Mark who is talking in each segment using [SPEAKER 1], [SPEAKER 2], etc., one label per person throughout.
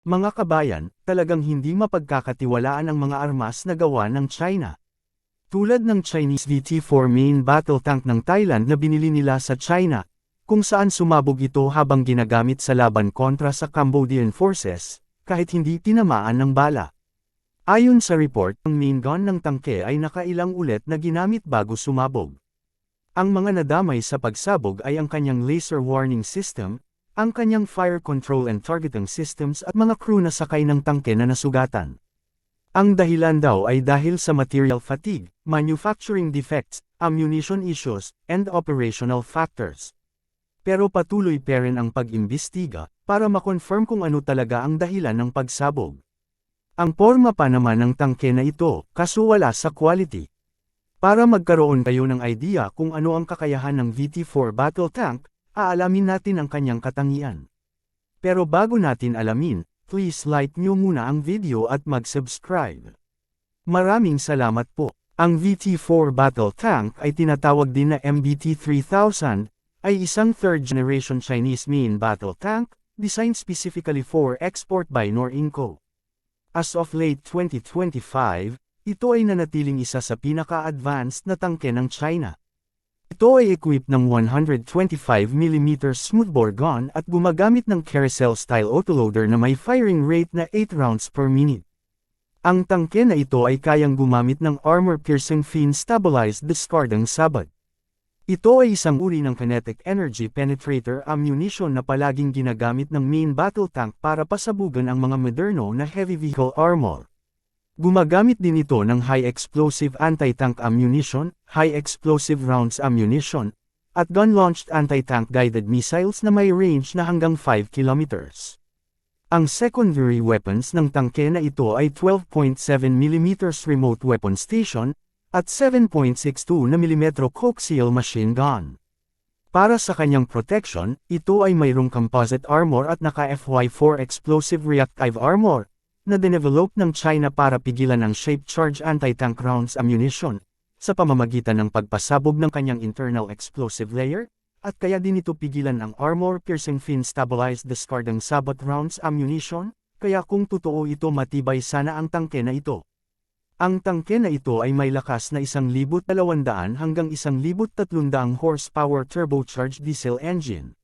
[SPEAKER 1] Mga kabayan, talagang hindi mapagkakatiwalaan ang mga armas na gawa ng China. Tulad ng Chinese VT-4 main battle tank ng Thailand na binili nila sa China, kung saan sumabog ito habang ginagamit sa laban kontra sa Cambodian forces, kahit hindi tinamaan ng bala. Ayon sa report, ang main gun ng tangke ay nakailang ulit na ginamit bago sumabog. Ang mga nadamay sa pagsabog ay ang kanyang laser warning system, ang kanyang fire control and targeting systems at mga crew na sakay ng tangke na nasugatan. Ang dahilan daw ay dahil sa material fatigue, manufacturing defects, ammunition issues, and operational factors. Pero patuloy pa rin ang pag-imbestiga para makonfirm kung ano talaga ang dahilan ng pagsabog. Ang porma pa naman ng tangke na ito, kaso wala sa quality. Para magkaroon kayo ng idea kung ano ang kakayahan ng VT-4 battle tank, aalamin natin ang kanyang katangian. Pero bago natin alamin, please like nyo muna ang video at mag-subscribe. Maraming salamat po. Ang VT-4 battle tank ay tinatawag din na MBT-3000, ay isang third-generation Chinese main battle tank, designed specifically for export by Norinco. As of late 2025, ito ay nanatiling isa sa pinaka-advanced na tangke ng China. Ito ay equipped ng 125mm smoothbore gun at gumagamit ng carousel-style autoloader na may firing rate na 8 rounds per minute. Ang tangke na ito ay kayang gumamit ng armor-piercing fin-stabilized discarding sabot. Ito ay isang uri ng kinetic energy penetrator ammunition na palaging ginagamit ng main battle tank para pasabugan ang mga moderno na heavy vehicle armor. Gumagamit din ito ng high-explosive anti-tank ammunition, high-explosive rounds ammunition, at gun-launched anti-tank guided missiles na may range na hanggang 5 kilometers. Ang secondary weapons ng tangke na ito ay 12.7mm remote weapon station, at 7.62mm coaxial machine gun. Para sa kanyang protection, ito ay mayroong composite armor at naka-FY4 explosive reactive armor, na dinevelop ng China para pigilan ang shape charge anti-tank rounds ammunition, sa pamamagitan ng pagpasabog ng kanyang internal explosive layer, at kaya din ito pigilan ang armor-piercing fin-stabilized discarding sabot rounds ammunition, kaya kung totoo ito matibay sana ang tangke na ito. Ang tangke na ito ay may lakas na 1,200 hanggang 1,300 horsepower turbocharged diesel engine.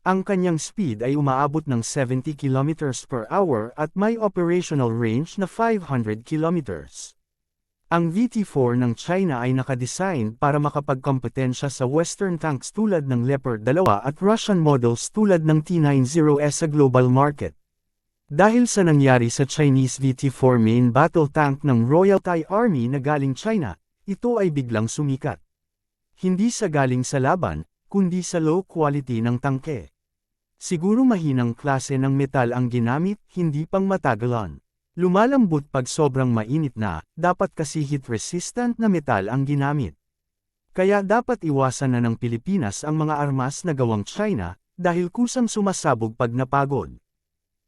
[SPEAKER 1] Ang kanyang speed ay umaabot ng 70 km per hour at may operational range na 500 km. Ang VT-4 ng China ay nakadesign para makapagkompetensya sa Western tanks tulad ng Leopard 2 at Russian models tulad ng T-90S sa global market. Dahil sa nangyari sa Chinese VT-4 main battle tank ng Royal Thai Army na galing China, ito ay biglang sumikat. Hindi sa galing sa laban, kundi sa low quality ng tangke. Siguro mahinang klase ng metal ang ginamit, hindi pang matagalan. Lumalambot pag sobrang mainit na, dapat kasi heat-resistant na metal ang ginamit. Kaya dapat iwasan na ng Pilipinas ang mga armas na gawang China, dahil kusang sumasabog pag napagod.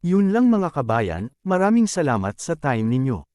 [SPEAKER 1] Yun lang mga kabayan, maraming salamat sa time ninyo.